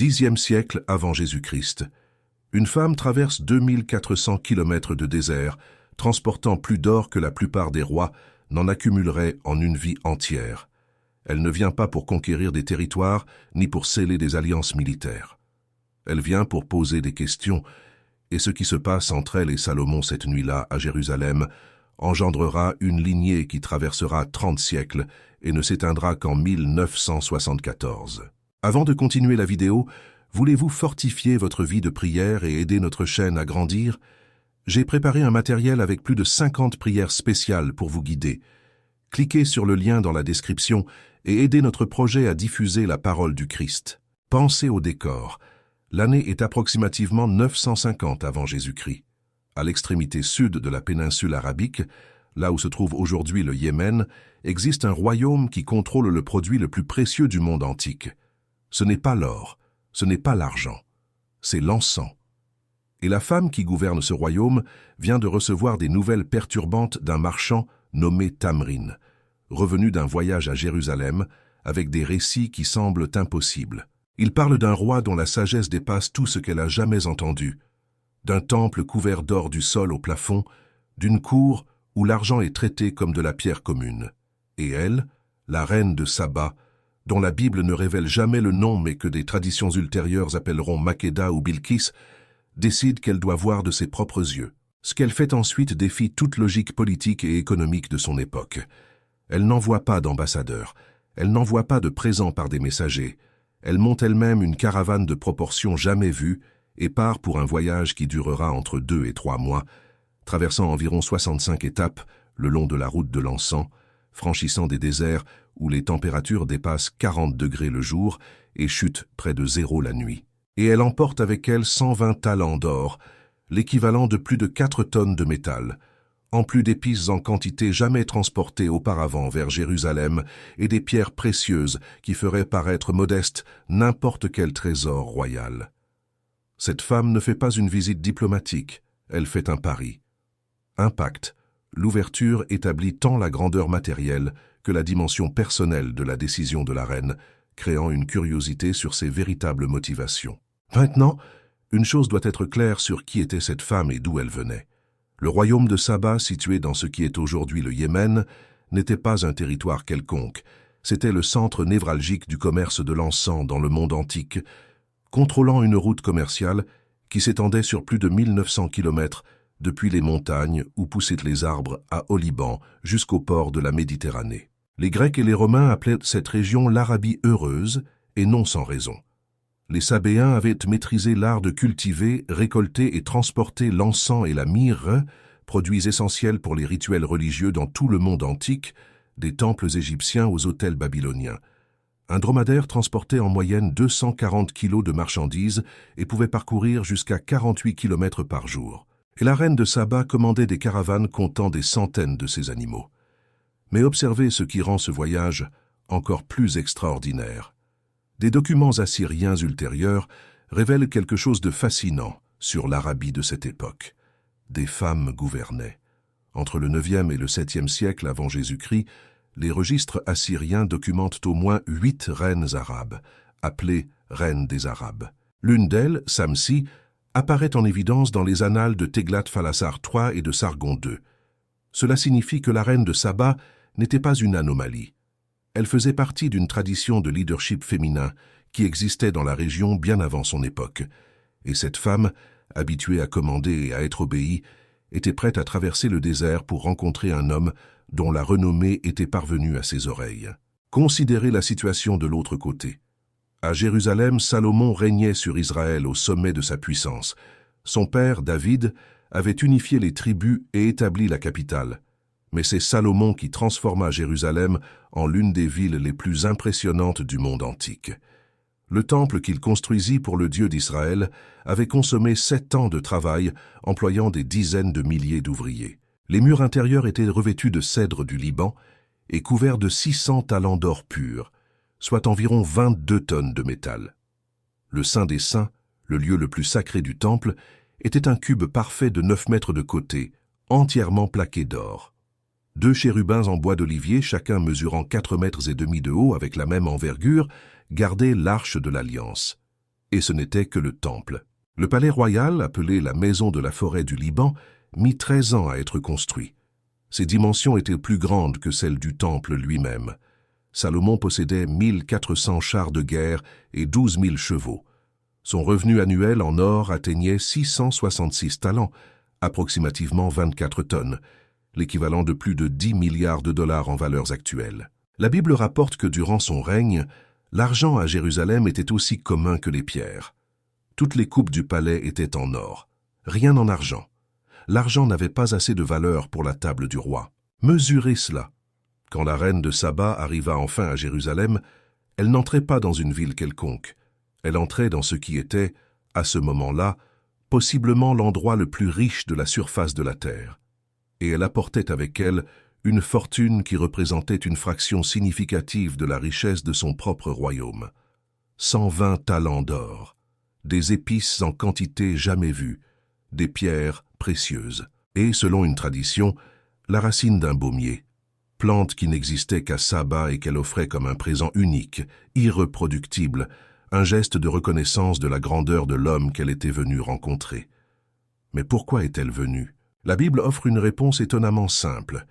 Xe siècle avant Jésus-Christ. Une femme traverse 2400 kilomètres de désert, transportant plus d'or que la plupart des rois n'en accumuleraient en une vie entière. Elle ne vient pas pour conquérir des territoires, ni pour sceller des alliances militaires. Elle vient pour poser des questions, et ce qui se passe entre elle et Salomon cette nuit-là à Jérusalem engendrera une lignée qui traversera 30 siècles et ne s'éteindra qu'en 1974. Avant de continuer la vidéo, voulez-vous fortifier votre vie de prière et aider notre chaîne à grandir? J'ai préparé un matériel avec plus de 50 prières spéciales pour vous guider. Cliquez sur le lien dans la description et aidez notre projet à diffuser la parole du Christ. Pensez au décor. L'année est approximativement 950 avant Jésus-Christ. À l'extrémité sud de la péninsule arabique, là où se trouve aujourd'hui le Yémen, existe un royaume qui contrôle le produit le plus précieux du monde antique. Ce n'est pas l'or, ce n'est pas l'argent, c'est l'encens. Et la femme qui gouverne ce royaume vient de recevoir des nouvelles perturbantes d'un marchand nommé Tamrin, revenu d'un voyage à Jérusalem avec des récits qui semblent impossibles. Il parle d'un roi dont la sagesse dépasse tout ce qu'elle a jamais entendu, d'un temple couvert d'or du sol au plafond, d'une cour où l'argent est traité comme de la pierre commune. Et elle, la reine de Saba, dont la Bible ne révèle jamais le nom mais que des traditions ultérieures appelleront Makeda ou Bilkis, décide qu'elle doit voir de ses propres yeux. Ce qu'elle fait ensuite défie toute logique politique et économique de son époque. Elle n'envoie pas d'ambassadeurs, elle n'envoie pas de présents par des messagers. Elle monte elle-même une caravane de proportions jamais vues et part pour un voyage qui durera entre 2 et 3 mois, traversant environ 65 étapes le long de la route de l'encens, franchissant des déserts où les températures dépassent 40 degrés le jour et chutent près de 0 la nuit. Et elle emporte avec elle 120 talents d'or, l'équivalent de plus de 4 tonnes de métal, en plus d'épices en quantité jamais transportées auparavant vers Jérusalem et des pierres précieuses qui feraient paraître modeste n'importe quel trésor royal. Cette femme ne fait pas une visite diplomatique, elle fait un pari. Un pacte, l'ouverture établit tant la grandeur matérielle que la dimension personnelle de la décision de la reine, créant une curiosité sur ses véritables motivations. Maintenant, une chose doit être claire sur qui était cette femme et d'où elle venait. Le royaume de Saba, situé dans ce qui est aujourd'hui le Yémen, n'était pas un territoire quelconque. C'était le centre névralgique du commerce de l'encens dans le monde antique, contrôlant une route commerciale qui s'étendait sur plus de 1900 kilomètres depuis les montagnes où poussaient les arbres au Liban jusqu'au port de la Méditerranée. Les Grecs et les Romains appelaient cette région l'Arabie heureuse, et non sans raison. Les Sabéens avaient maîtrisé l'art de cultiver, récolter et transporter l'encens et la myrrhe, produits essentiels pour les rituels religieux dans tout le monde antique, des temples égyptiens aux autels babyloniens. Un dromadaire transportait en moyenne 240 kilos de marchandises et pouvait parcourir jusqu'à 48 kilomètres par jour. Et la reine de Saba commandait des caravanes comptant des centaines de ces animaux. Mais observez ce qui rend ce voyage encore plus extraordinaire. Des documents assyriens ultérieurs révèlent quelque chose de fascinant sur l'Arabie de cette époque. Des femmes gouvernaient. Entre le 9e et le 7e siècle avant Jésus-Christ, les registres assyriens documentent au moins 8 reines arabes, appelées reines des Arabes. L'une d'elles, Samsi, apparaît en évidence dans les annales de Téglat-Phalasar III et de Sargon II. Cela signifie que la reine de Saba n'était pas une anomalie. Elle faisait partie d'une tradition de leadership féminin qui existait dans la région bien avant son époque. Et cette femme, habituée à commander et à être obéie, était prête à traverser le désert pour rencontrer un homme dont la renommée était parvenue à ses oreilles. Considérez la situation de l'autre côté. À Jérusalem, Salomon régnait sur Israël au sommet de sa puissance. Son père, David, avait unifié les tribus et établi la capitale. Mais c'est Salomon qui transforma Jérusalem en l'une des villes les plus impressionnantes du monde antique. Le temple qu'il construisit pour le Dieu d'Israël avait consommé 7 ans de travail, employant des dizaines de milliers d'ouvriers. Les murs intérieurs étaient revêtus de cèdre du Liban et couverts de 600 talents d'or pur, soit environ 22 tonnes de métal. Le Saint des Saints, le lieu le plus sacré du temple, était un cube parfait de 9 mètres de côté, entièrement plaqué d'or. 2 chérubins en bois d'olivier, chacun mesurant 4 mètres et demi de haut avec la même envergure, gardaient l'arche de l'Alliance. et ce n'était que le temple. Le palais royal, appelé la maison de la forêt du Liban, mit 13 ans à être construit. Ses dimensions étaient plus grandes que celles du temple lui-même. Salomon possédait 1400 chars de guerre et 12 000 chevaux. Son revenu annuel en or atteignait 666 talents, approximativement 24 tonnes, l'équivalent de plus de 10 milliards de dollars en valeurs actuelles. La Bible rapporte que durant son règne, l'argent à Jérusalem était aussi commun que les pierres. Toutes les coupes du palais étaient en or, rien en argent. L'argent n'avait pas assez de valeur pour la table du roi. Mesurez cela. Quand la reine de Saba arriva enfin à Jérusalem, elle n'entrait pas dans une ville quelconque. Elle entrait dans ce qui était, à ce moment-là, possiblement l'endroit le plus riche de la surface de la terre. Et elle apportait avec elle une fortune qui représentait une fraction significative de la richesse de son propre royaume. 120 talents d'or, des épices en quantité jamais vue, des pierres précieuses, et, selon une tradition, la racine d'un baumier, plante qui n'existait qu'à Saba et qu'elle offrait comme un présent unique, irreproductible, un geste de reconnaissance de la grandeur de l'homme qu'elle était venue rencontrer. Mais pourquoi est-elle venue? La Bible offre une réponse étonnamment simple.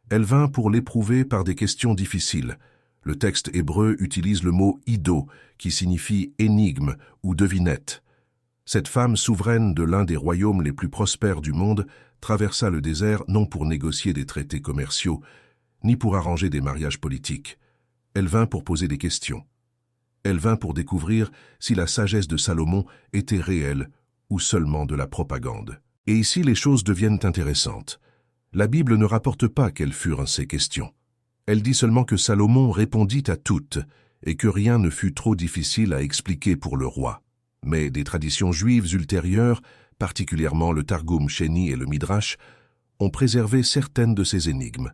Elle vint pour l'éprouver par des questions difficiles. Le texte hébreu utilise le mot « ido » qui signifie « énigme » ou « devinette ». Cette femme souveraine de l'un des royaumes les plus prospères du monde traversa le désert non pour négocier des traités commerciaux, ni pour arranger des mariages politiques. Elle vint pour poser des questions. Elle vint pour découvrir si la sagesse de Salomon était réelle ou seulement de la propagande. Et ici, les choses deviennent intéressantes. La Bible ne rapporte pas quelles furent ces questions. Elle dit seulement que Salomon répondit à toutes et que rien ne fut trop difficile à expliquer pour le roi. Mais des traditions juives ultérieures, particulièrement le Targum Chéni et le Midrash, ont préservé certaines de ces énigmes.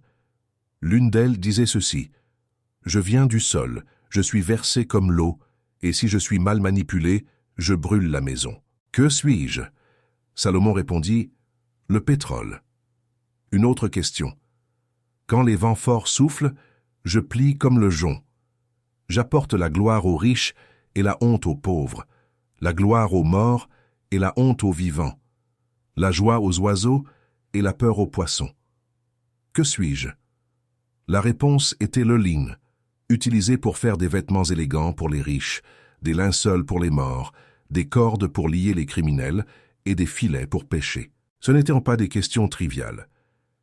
L'une d'elles disait ceci: « Je viens du sol, je suis versé comme l'eau, et si je suis mal manipulé, je brûle la maison. Que suis-je » Salomon répondit: « Le pétrole. » Une autre question: « Quand les vents forts soufflent, je plie comme le jonc. J'apporte la gloire aux riches et la honte aux pauvres, la gloire aux morts et la honte aux vivants, la joie aux oiseaux et la peur aux poissons. Que suis-je » La réponse était le lin, utilisé pour faire des vêtements élégants pour les riches, des linceuls pour les morts, des cordes pour lier les criminels et des filets pour pêcher. Ce n'étaient pas des questions triviales.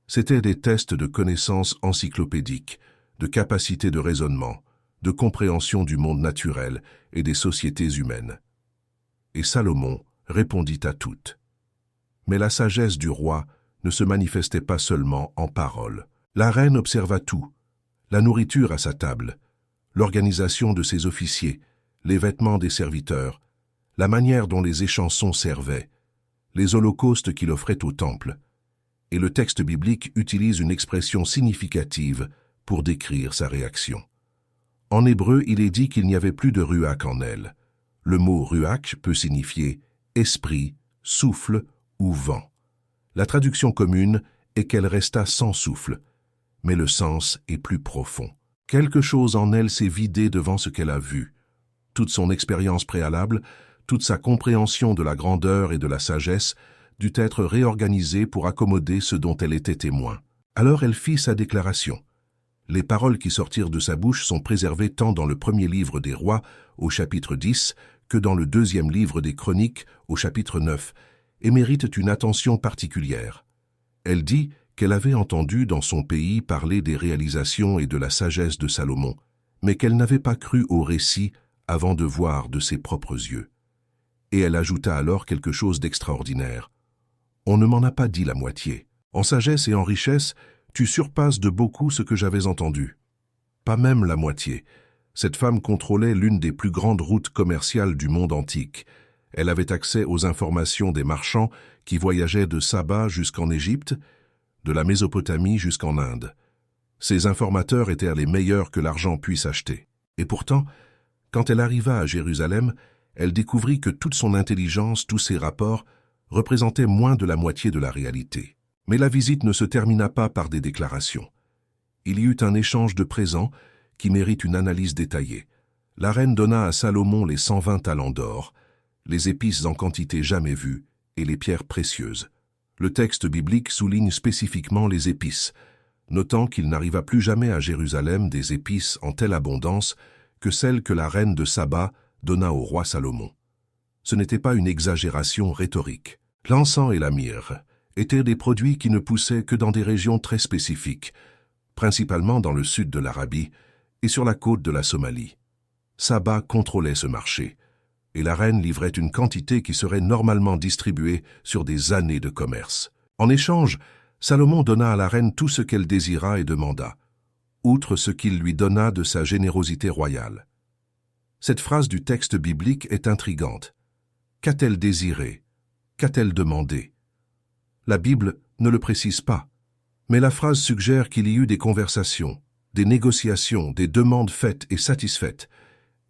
C'étaient des tests de connaissances encyclopédiques, de capacité de raisonnement, de compréhension du monde naturel et des sociétés humaines. Et Salomon répondit à toutes. Mais la sagesse du roi ne se manifestait pas seulement en paroles. La reine observa tout, la nourriture à sa table, l'organisation de ses officiers, les vêtements des serviteurs, la manière dont les échansons servaient, les holocaustes qu'il offrait au temple. Et le texte biblique utilise une expression significative pour décrire sa réaction. En hébreu, il est dit qu'il n'y avait plus de ruach en elle. Le mot ruach peut signifier esprit, souffle ou vent. La traduction commune est qu'elle resta sans souffle, mais le sens est plus profond. Quelque chose en elle s'est vidé devant ce qu'elle a vu. Toute son expérience préalable, toute sa compréhension de la grandeur et de la sagesse dut être réorganisée pour accommoder ce dont elle était témoin. Alors elle fit sa déclaration. Les paroles qui sortirent de sa bouche sont préservées tant dans le premier livre des Rois, au chapitre 10, que dans le deuxième livre des Chroniques, au chapitre 9, et méritent une attention particulière. Elle dit qu'elle avait entendu dans son pays parler des réalisations et de la sagesse de Salomon, mais qu'elle n'avait pas cru au récit avant de voir de ses propres yeux. Et elle ajouta alors quelque chose d'extraordinaire. « On ne m'en a pas dit la moitié. En sagesse et en richesse, tu surpasses de beaucoup ce que j'avais entendu. » Pas même la moitié. Cette femme contrôlait l'une des plus grandes routes commerciales du monde antique. Elle avait accès aux informations des marchands qui voyageaient de Saba jusqu'en Égypte, de la Mésopotamie jusqu'en Inde. Ces informateurs étaient les meilleurs que l'argent puisse acheter. Et pourtant, quand elle arriva à Jérusalem, elle découvrit que toute son intelligence, tous ses rapports, représentaient moins de la moitié de la réalité. Mais la visite ne se termina pas par des déclarations. Il y eut un échange de présents qui mérite une analyse détaillée. La reine donna à Salomon les 120 talents d'or, les épices en quantité jamais vue et les pierres précieuses. Le texte biblique souligne spécifiquement les épices, notant qu'il n'arriva plus jamais à Jérusalem des épices en telle abondance que celles que la reine de Saba donna au roi Salomon. Ce n'était pas une exagération rhétorique. L'encens et la myrrhe étaient des produits qui ne poussaient que dans des régions très spécifiques, principalement dans le sud de l'Arabie et sur la côte de la Somalie. Saba contrôlait ce marché, et la reine livrait une quantité qui serait normalement distribuée sur des années de commerce. En échange, Salomon donna à la reine tout ce qu'elle désira et demanda, outre ce qu'il lui donna de sa générosité royale. Cette phrase du texte biblique est intrigante. Qu'a-t-elle désiré? Qu'a-t-elle demandé? La Bible ne le précise pas, mais la phrase suggère qu'il y eut des conversations, des négociations, des demandes faites et satisfaites,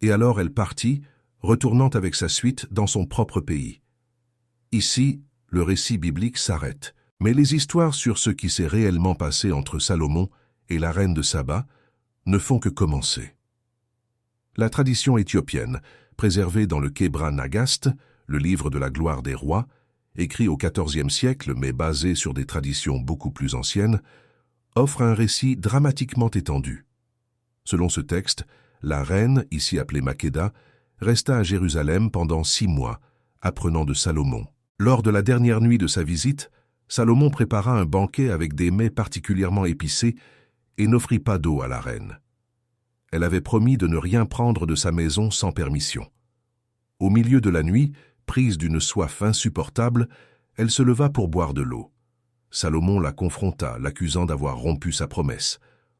et alors elle partit, retournant avec sa suite dans son propre pays. Ici, le récit biblique s'arrête, mais les histoires sur ce qui s'est réellement passé entre Salomon et la reine de Saba ne font que commencer. La tradition éthiopienne, préservée dans le Kebra Nagast, le livre de la gloire des rois, écrit au XIVe siècle mais basé sur des traditions beaucoup plus anciennes, offre un récit dramatiquement étendu. Selon ce texte, la reine, ici appelée Makeda, resta à Jérusalem pendant 6 mois, apprenant de Salomon. Lors de la dernière nuit de sa visite, Salomon prépara un banquet avec des mets particulièrement épicés et n'offrit pas d'eau à la reine. Elle avait promis de ne rien prendre de sa maison sans permission. Au milieu de la nuit, prise d'une soif insupportable, elle se leva pour boire de l'eau. Salomon la confronta, l'accusant d'avoir rompu sa promesse.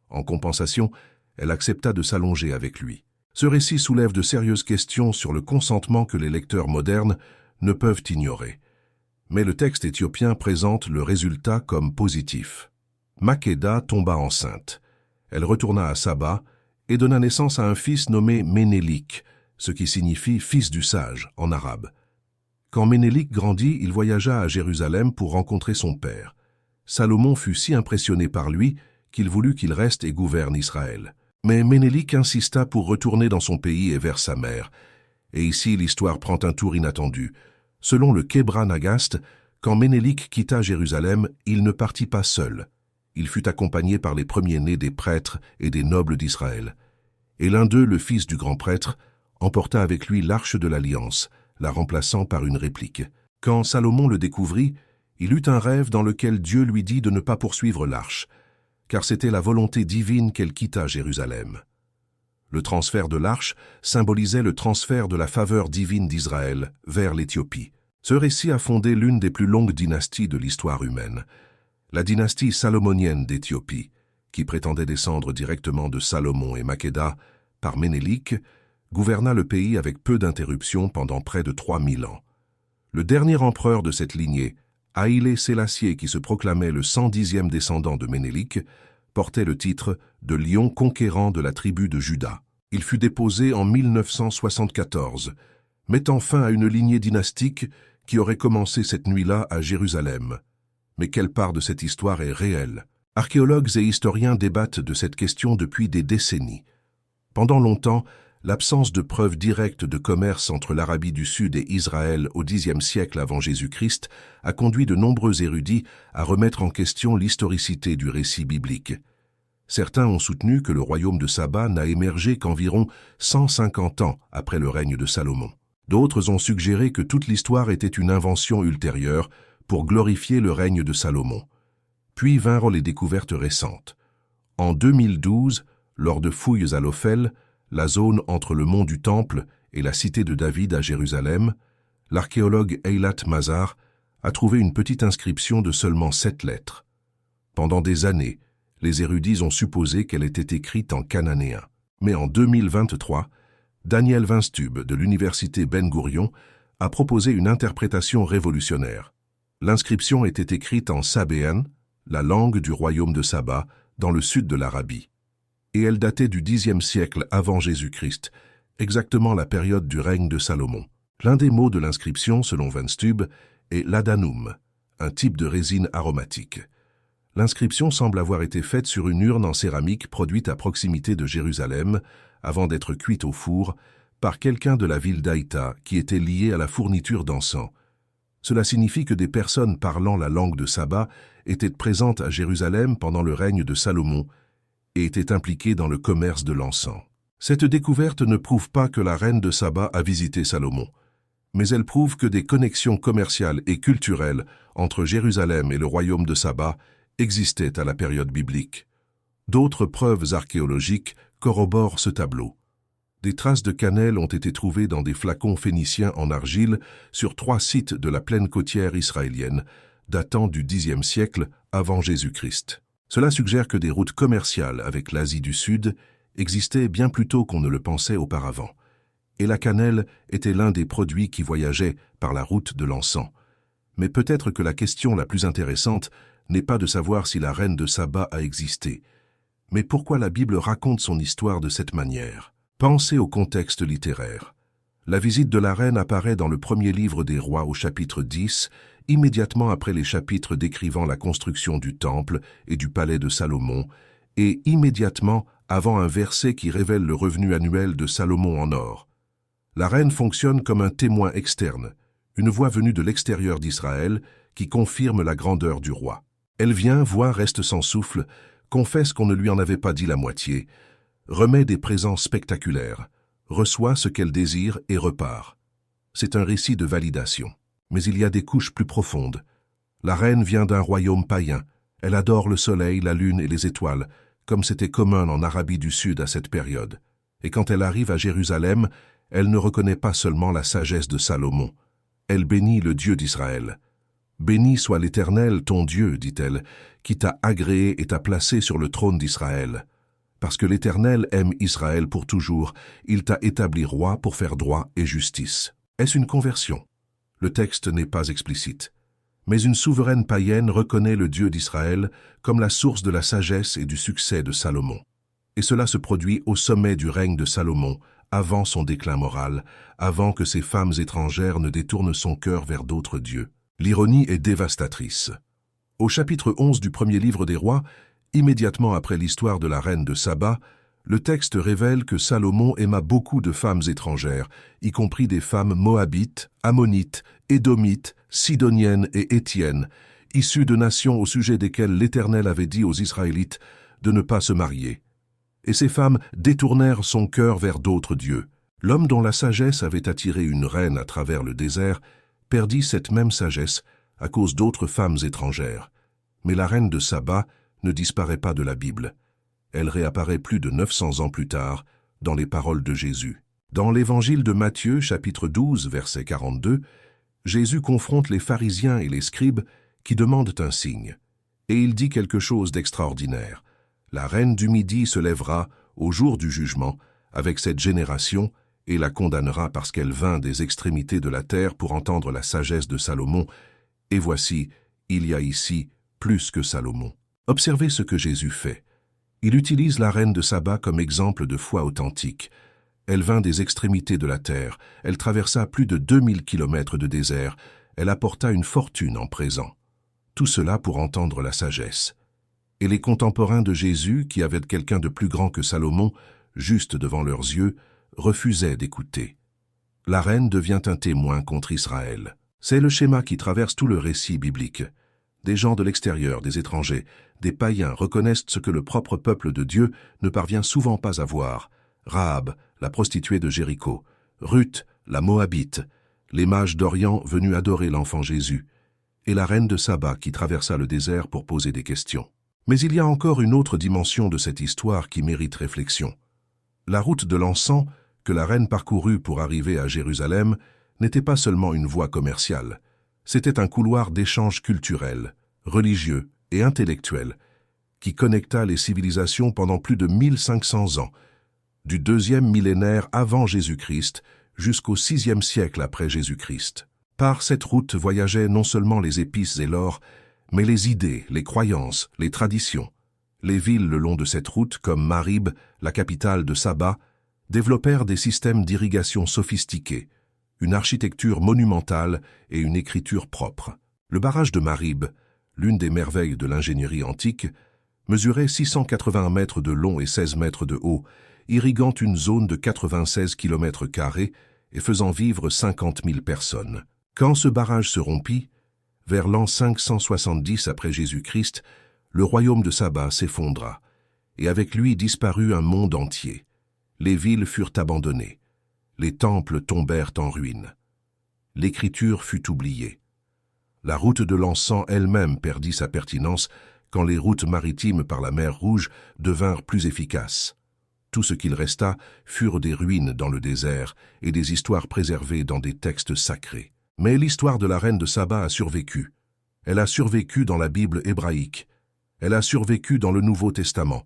En compensation, elle accepta de s'allonger avec lui. Ce récit soulève de sérieuses questions sur le consentement que les lecteurs modernes ne peuvent ignorer. Mais le texte éthiopien présente le résultat comme positif. Makeda tomba enceinte. Elle retourna à Saba et donna naissance à un fils nommé Ménélik, ce qui signifie « fils du sage » en arabe. Quand Ménélik grandit, il voyagea à Jérusalem pour rencontrer son père. Salomon fut si impressionné par lui qu'il voulut qu'il reste et gouverne Israël. Mais Ménélik insista pour retourner dans son pays et vers sa mère. Et ici, l'histoire prend un tour inattendu. Selon le Kebra Nagast, quand Ménélik quitta Jérusalem, il ne partit pas seul. Il fut accompagné par les premiers-nés des prêtres et des nobles d'Israël. Et l'un d'eux, le fils du grand prêtre, emporta avec lui l'arche de l'Alliance, la remplaçant par une réplique. Quand Salomon le découvrit, il eut un rêve dans lequel Dieu lui dit de ne pas poursuivre l'arche, car c'était la volonté divine qu'elle quittât Jérusalem. Le transfert de l'arche symbolisait le transfert de la faveur divine d'Israël vers l'Éthiopie. Ce récit a fondé l'une des plus longues dynasties de l'histoire humaine, la dynastie salomonienne d'Éthiopie, qui prétendait descendre directement de Salomon et Makeda par Ménélik, gouverna le pays avec peu d'interruptions pendant près de 3000 ans. Le dernier empereur de cette lignée, Haïlé Sélassié, qui se proclamait le 110e descendant de Ménélik, portait le titre de lion conquérant de la tribu de Juda. Il fut déposé en 1974, mettant fin à une lignée dynastique qui aurait commencé cette nuit-là à Jérusalem. Mais quelle part de cette histoire est réelle? Archéologues et historiens débattent de cette question depuis des décennies. Pendant longtemps, l'absence de preuves directes de commerce entre l'Arabie du Sud et Israël au Xe siècle avant Jésus-Christ a conduit de nombreux érudits à remettre en question l'historicité du récit biblique. Certains ont soutenu que le royaume de Saba n'a émergé qu'environ 150 ans après le règne de Salomon. D'autres ont suggéré que toute l'histoire était une invention ultérieure pour glorifier le règne de Salomon. Puis vinrent les découvertes récentes. En 2012, lors de fouilles à l'Ophel, la zone entre le mont du Temple et la cité de David à Jérusalem, l'archéologue Eilat Mazar a trouvé une petite inscription de seulement 7 lettres. Pendant des années, les érudits ont supposé qu'elle était écrite en cananéen. Mais en 2023, Daniel Vinstube de l'université Ben Gourion a proposé une interprétation révolutionnaire. L'inscription était écrite en sabéen, la langue du royaume de Saba, dans le sud de l'Arabie. Et elle datait du Xe siècle avant Jésus-Christ, exactement la période du règne de Salomon. L'un des mots de l'inscription, selon Vinstube, est l'adanum, un type de résine aromatique. L'inscription semble avoir été faite sur une urne en céramique produite à proximité de Jérusalem, avant d'être cuite au four, par quelqu'un de la ville d'Aïta qui était lié à la fourniture d'encens. Cela signifie que des personnes parlant la langue de Saba étaient présentes à Jérusalem pendant le règne de Salomon et étaient impliquées dans le commerce de l'encens. Cette découverte ne prouve pas que la reine de Saba a visité Salomon, mais elle prouve que des connexions commerciales et culturelles entre Jérusalem et le royaume de Saba existaient à la période biblique. D'autres preuves archéologiques corroborent ce tableau. Des traces de cannelle ont été trouvées dans des flacons phéniciens en argile sur 3 sites de la plaine côtière israélienne, datant du Xe siècle avant Jésus-Christ. Cela suggère que des routes commerciales avec l'Asie du Sud existaient bien plus tôt qu'on ne le pensait auparavant. Et la cannelle était l'un des produits qui voyageaient par la route de l'encens. Mais peut-être que la question la plus intéressante n'est pas de savoir si la reine de Saba a existé, mais pourquoi la Bible raconte son histoire de cette manière. Pensez au contexte littéraire. La visite de la reine apparaît dans le premier livre des Rois au chapitre 10, immédiatement après les chapitres décrivant la construction du temple et du palais de Salomon, et immédiatement avant un verset qui révèle le revenu annuel de Salomon en or. La reine fonctionne comme un témoin externe, une voix venue de l'extérieur d'Israël qui confirme la grandeur du roi. Elle vient, voit, reste sans souffle, confesse qu'on ne lui en avait pas dit la moitié, remet des présents spectaculaires, reçoit ce qu'elle désire et repart. C'est un récit de validation. Mais il y a des couches plus profondes. La reine vient d'un royaume païen. Elle adore le soleil, la lune et les étoiles, comme c'était commun en Arabie du Sud à cette période. Et quand elle arrive à Jérusalem, elle ne reconnaît pas seulement la sagesse de Salomon. Elle bénit le Dieu d'Israël. « Béni soit l'Éternel, ton Dieu, dit-elle, qui t'a agréé et t'a placé sur le trône d'Israël. Parce que l'Éternel aime Israël pour toujours, il t'a établi roi pour faire droit et justice. » Est-ce une conversion? Le texte n'est pas explicite. Mais une souveraine païenne reconnaît le Dieu d'Israël comme la source de la sagesse et du succès de Salomon. Et cela se produit au sommet du règne de Salomon, avant son déclin moral, avant que ces femmes étrangères ne détournent son cœur vers d'autres dieux. L'ironie est dévastatrice. Au chapitre 11 du premier livre des Rois, immédiatement après l'histoire de la reine de Saba, le texte révèle que Salomon aima beaucoup de femmes étrangères, y compris des femmes moabites, ammonites, édomites, sidoniennes et étiennes, issues de nations au sujet desquelles l'Éternel avait dit aux Israélites de ne pas se marier. Et ces femmes détournèrent son cœur vers d'autres dieux. L'homme dont la sagesse avait attiré une reine à travers le désert perdit cette même sagesse à cause d'autres femmes étrangères. Mais la reine de Saba ne disparaît pas de la Bible. Elle réapparaît plus de 900 ans plus tard dans les paroles de Jésus. Dans l'évangile de Matthieu, chapitre 12, verset 42, Jésus confronte les pharisiens et les scribes qui demandent un signe. Et il dit quelque chose d'extraordinaire. La reine du Midi se lèvera au jour du jugement avec cette génération et la condamnera parce qu'elle vint des extrémités de la terre pour entendre la sagesse de Salomon. Et voici, il y a ici plus que Salomon. Observez ce que Jésus fait. Il utilise la reine de Saba comme exemple de foi authentique. Elle vint des extrémités de la terre, elle traversa plus de 2000 kilomètres de désert, elle apporta une fortune en présent. Tout cela pour entendre la sagesse. Et les contemporains de Jésus, qui avaient quelqu'un de plus grand que Salomon, juste devant leurs yeux, refusaient d'écouter. La reine devient un témoin contre Israël. C'est le schéma qui traverse tout le récit biblique. Des gens de l'extérieur, des étrangers, des païens reconnaissent ce que le propre peuple de Dieu ne parvient souvent pas à voir. Rahab, la prostituée de Jéricho, Ruth, la Moabite, les mages d'Orient venus adorer l'enfant Jésus, et la reine de Saba qui traversa le désert pour poser des questions. Mais il y a encore une autre dimension de cette histoire qui mérite réflexion. La route de l'encens que la reine parcourut pour arriver à Jérusalem n'était pas seulement une voie commerciale. C'était un couloir d'échanges culturels, religieux et intellectuels qui connecta les civilisations pendant plus de 1500 ans, du 2e millénaire avant Jésus-Christ jusqu'au 6e siècle après Jésus-Christ. Par cette route voyageaient non seulement les épices et l'or, mais les idées, les croyances, les traditions. Les villes le long de cette route, comme Marib, la capitale de Saba, développèrent des systèmes d'irrigation sophistiqués, une architecture monumentale et une écriture propre. Le barrage de Marib, l'une des merveilles de l'ingénierie antique, mesurait 680 mètres de long et 16 mètres de haut. irriguant une zone de 96 km² et faisant vivre 50 000 personnes. Quand ce barrage se rompit, vers l'an 570 après Jésus-Christ, le royaume de Saba s'effondra, et avec lui disparut un monde entier. Les villes furent abandonnées, les temples tombèrent en ruine. L'écriture fut oubliée. La route de l'encens elle-même perdit sa pertinence quand les routes maritimes par la mer Rouge devinrent plus efficaces. Tout ce qu'il resta furent des ruines dans le désert et des histoires préservées dans des textes sacrés. Mais l'histoire de la reine de Saba a survécu. Elle a survécu dans la Bible hébraïque. Elle a survécu dans le Nouveau Testament.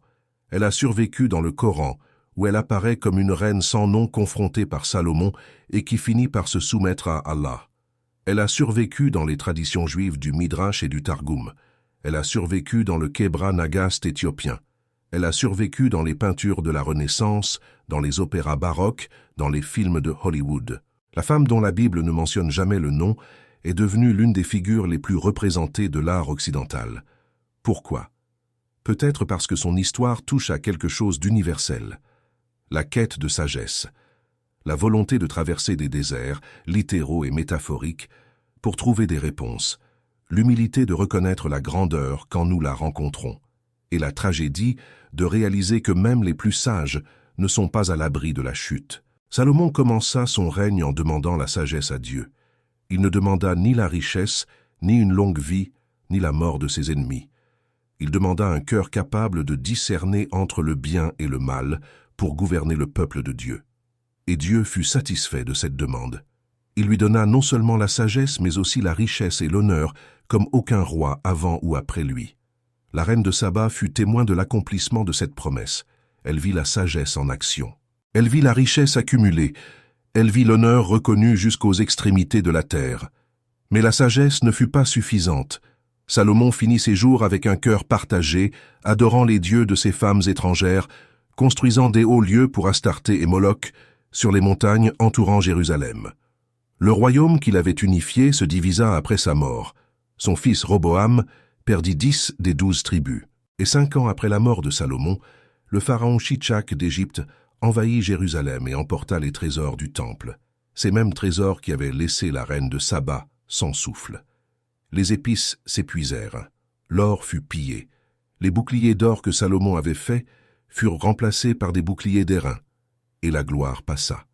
Elle a survécu dans le Coran, où elle apparaît comme une reine sans nom confrontée par Salomon et qui finit par se soumettre à Allah. Elle a survécu dans les traditions juives du Midrash et du Targum. Elle a survécu dans le Kebra Nagast éthiopien. Elle a survécu dans les peintures de la Renaissance, dans les opéras baroques, dans les films de Hollywood. La femme dont la Bible ne mentionne jamais le nom est devenue l'une des figures les plus représentées de l'art occidental. Pourquoi? Peut-être parce que son histoire touche à quelque chose d'universel. La quête de sagesse, la volonté de traverser des déserts, littéraux et métaphoriques, pour trouver des réponses, l'humilité de reconnaître la grandeur quand nous la rencontrons, et la tragédie de réaliser que même les plus sages ne sont pas à l'abri de la chute. Salomon commença son règne en demandant la sagesse à Dieu. Il ne demanda ni la richesse, ni une longue vie, ni la mort de ses ennemis. Il demanda un cœur capable de discerner entre le bien et le mal pour gouverner le peuple de Dieu. Et Dieu fut satisfait de cette demande. Il lui donna non seulement la sagesse, mais aussi la richesse et l'honneur, comme aucun roi avant ou après lui. La reine de Saba fut témoin de l'accomplissement de cette promesse. Elle vit la sagesse en action. Elle vit la richesse accumulée. Elle vit l'honneur reconnu jusqu'aux extrémités de la terre. Mais la sagesse ne fut pas suffisante. Salomon finit ses jours avec un cœur partagé, adorant les dieux de ces femmes étrangères, construisant des hauts lieux pour Astarté et Moloch sur les montagnes entourant Jérusalem. Le royaume qu'il avait unifié se divisa après sa mort. Son fils Roboam perdit 10 des 12 tribus. Et 5 ans après la mort de Salomon, le pharaon Shishak d'Égypte envahit Jérusalem et emporta les trésors du temple, ces mêmes trésors qui avaient laissé la reine de Saba sans souffle. Les épices s'épuisèrent, l'or fut pillé, les boucliers d'or que Salomon avait faits furent remplacés par des boucliers d'airain, et la gloire passa.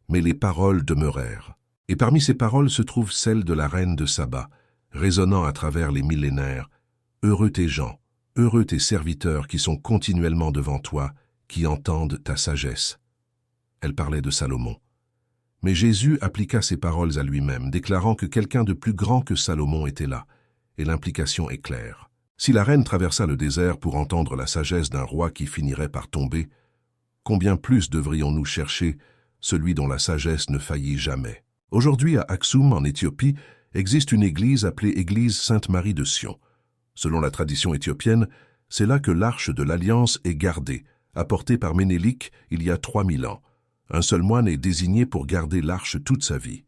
Mais les paroles demeurèrent, et parmi ces paroles se trouve celle de la reine de Saba, résonnant à travers les millénaires. Heureux tes gens, heureux tes serviteurs qui sont continuellement devant toi, qui entendent ta sagesse. Elle parlait de Salomon. Mais Jésus appliqua ces paroles à lui-même, déclarant que quelqu'un de plus grand que Salomon était là, et l'implication est claire. Si la reine traversa le désert pour entendre la sagesse d'un roi qui finirait par tomber, combien plus devrions-nous chercher celui dont la sagesse ne faillit jamais? Aujourd'hui, à Aksum, en Éthiopie, existe une église appelée Église Sainte-Marie de Sion. Selon la tradition éthiopienne, c'est là que l'arche de l'Alliance est gardée, apportée par Ménélik il y a 3000 ans. Un seul moine est désigné pour garder l'arche toute sa vie.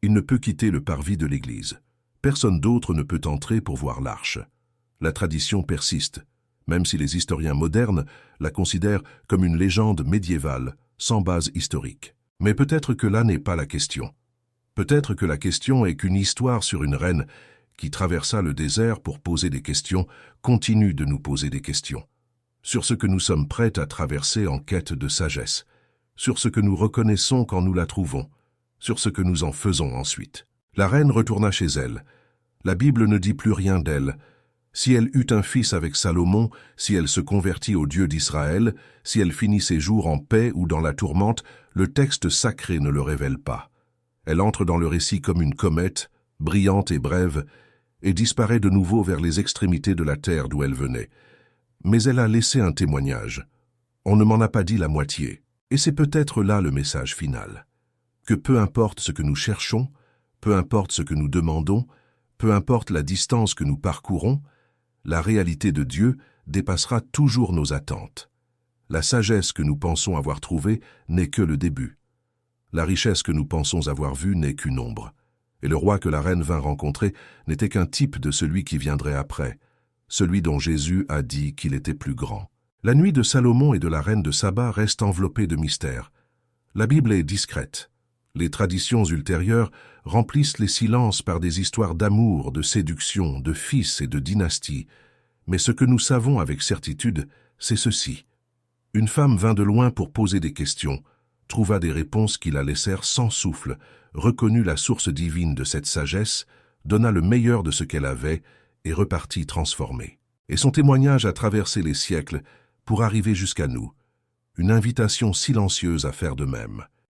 Il ne peut quitter le parvis de l'église. Personne d'autre ne peut entrer pour voir l'arche. La tradition persiste, même si les historiens modernes la considèrent comme une légende médiévale, sans base historique. Mais peut-être que là n'est pas la question. Peut-être que la question est qu'une histoire sur une reine qui traversa le désert pour poser des questions continue de nous poser des questions. Sur ce que nous sommes prêts à traverser en quête de sagesse, sur ce que nous reconnaissons quand nous la trouvons, sur ce que nous en faisons ensuite. La reine retourna chez elle. La Bible ne dit plus rien d'elle. Si elle eut un fils avec Salomon, si elle se convertit au Dieu d'Israël, si elle finit ses jours en paix ou dans la tourmente, le texte sacré ne le révèle pas. Elle entre dans le récit comme une comète, brillante et brève, et disparaît de nouveau vers les extrémités de la terre d'où elle venait. Mais elle a laissé un témoignage. On ne m'en a pas dit la moitié. Et c'est peut-être là le message final. Que peu importe ce que nous cherchons, peu importe ce que nous demandons, peu importe la distance que nous parcourons, la réalité de Dieu dépassera toujours nos attentes. La sagesse que nous pensons avoir trouvée n'est que le début. La richesse que nous pensons avoir vue n'est qu'une ombre. Et le roi que la reine vint rencontrer n'était qu'un type de celui qui viendrait après, celui dont Jésus a dit qu'il était plus grand. La nuit de Salomon et de la reine de Saba reste enveloppée de mystères. La Bible est discrète. Les traditions ultérieures remplissent les silences par des histoires d'amour, de séduction, de fils et de dynastie. Mais ce que nous savons avec certitude, c'est ceci. Une femme vint de loin pour poser des questions, trouva des réponses qui la laissèrent sans souffle, reconnut la source divine de cette sagesse, donna le meilleur de ce qu'elle avait et repartit transformée. Et son témoignage a traversé les siècles pour arriver jusqu'à nous, une invitation silencieuse à faire de même.